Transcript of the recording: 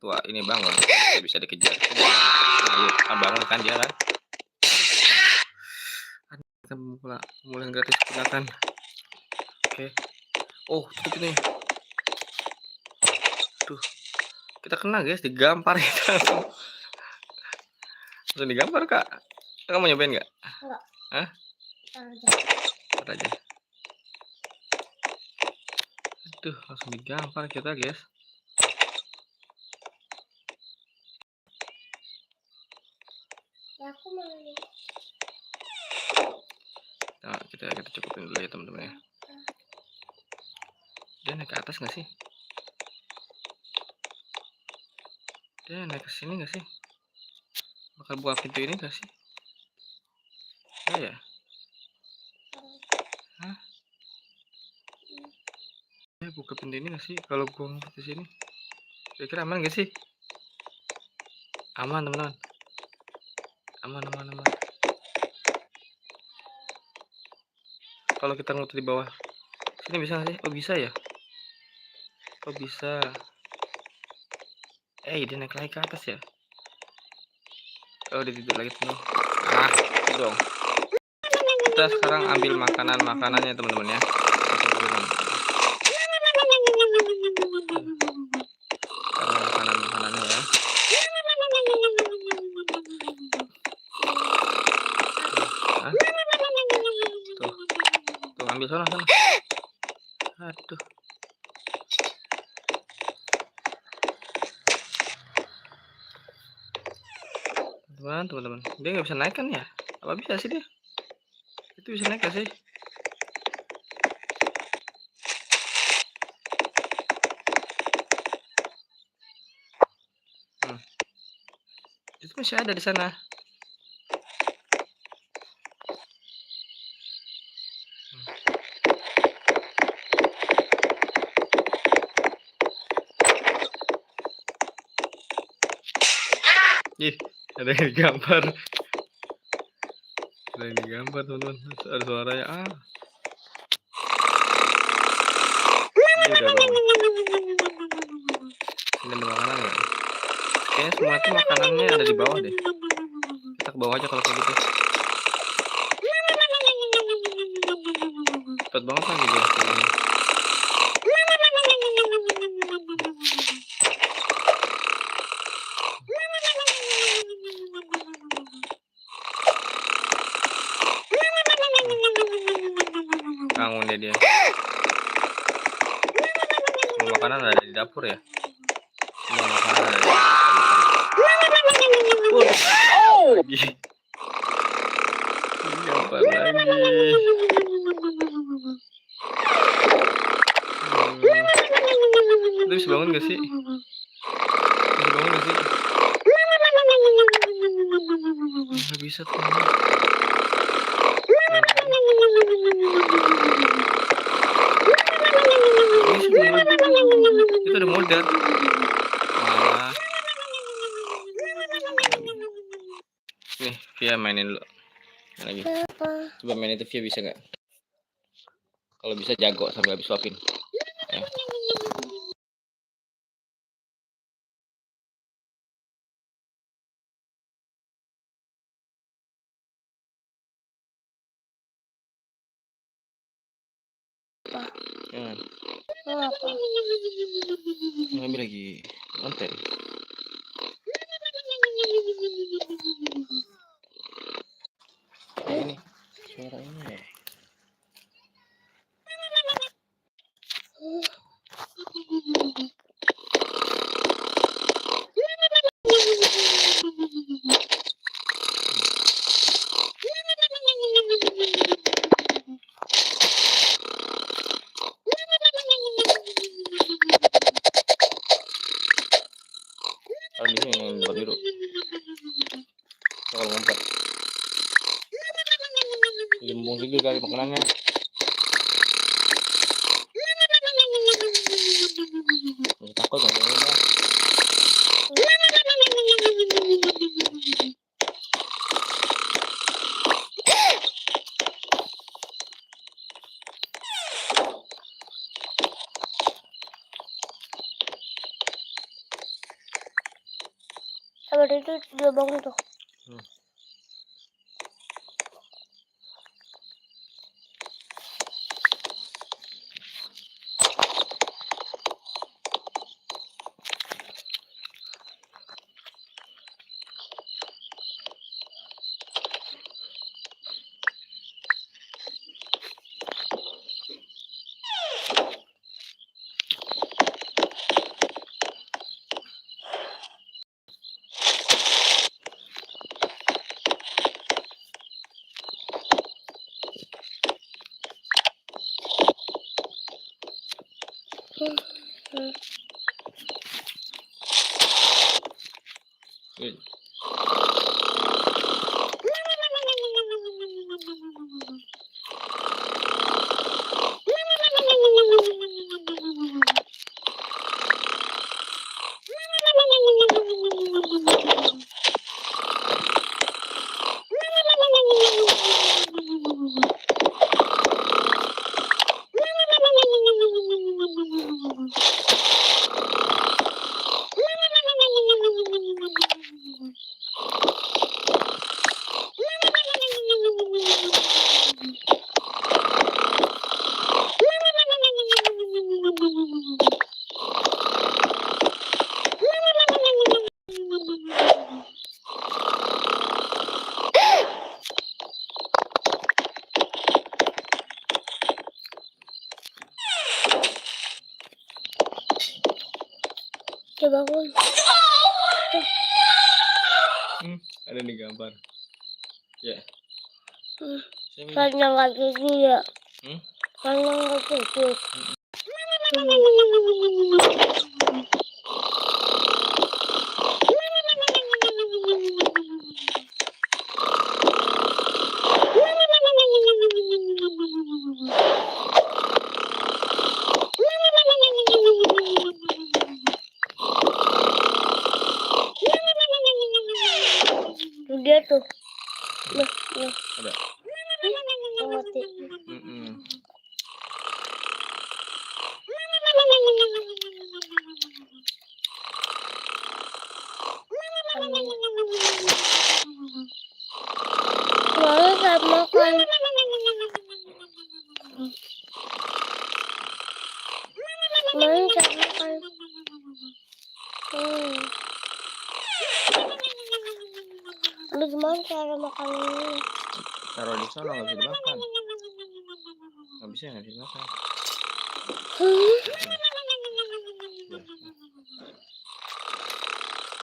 tua ini bangun, tidak bisa dikejar. Ayo, bangun kan dia kan? Kita mulai gratis gunakan. Oke. Oh, tutup ini. Tuh, kita kena guys, digampar kita langsung digampar kak. Kamu mau nyobain nggak? Enggak. Hah? Ntar aja. Aduh, langsung digampar kita guys. Ya aku mau. Nah, kita cukupin dulu ya teman-teman ya. Dia naik ke atas nggak sih? Dia naik ke sini nggak sih? Bakal buka pintu ini nggak sih? Oh ya? Hah? Dia buka pintu ini nggak sih? Kalau gua ngumpet di sini, kira-kira aman nggak sih? Aman teman-teman. Aman. Kalau kita ngumpet di bawah sini bisa nggak sih? Oh bisa ya? Oh bisa. Dia naik lagi ke atas ya? Oh dia tidur lagi teman. Itu dong. Kita sekarang ambil makanannya teman-teman ya. Makanannya ya. Tuh ambil sana. Aduh. Teman-teman, dia nggak bisa naik kan ya? Apa bisa sih dia? Itu bisa naik gak sih? Itu masih ada di sana. Ih, ada yang digambar. Ada yang digambar teman-teman. Ada suaranya. Dia udah bangun. Ini ada makanan nggak? Kayaknya semua itu makanannya ada di bawah deh. Kita ke bawah aja kalau kayak gitu. Cepet banget lagi dia. Bangun deh dia. Semua makanan ada di dapur ya. Semua makanan ada di dapur. Lagi. Gampang lagi. Lu bisa bangun gak sih? Bisa bangun gak sih? Gak bisa tuh. Itu ada modal. Nih, Via mainin dulu. Lagi. Coba main itu Via bisa nggak? Kalau bisa jago sampai habis suapin. Ya. Jangan. Kenapa? Ngambil lagi konten. Ini suaranya. Kalau di sini yang dapat biru. Kalau ngumpet. Jembung juga kali makanannya. Takut nggak udah. Sabar itu sudah bangun tuh. Hmm. Wih. Dia bangun. Ada nih gambar. Ya. Sini. Karena nggak gigi ya. Hmm? Karena nggak gigi. Tuh dia tuh. Nah, nah. Ada. Yang mati. Lalu saat makan. Kemarin saat makan. Lu gimana cara makan ini? Taruh di sana, nggak bisa dimakan. Nggak bisa dimakan.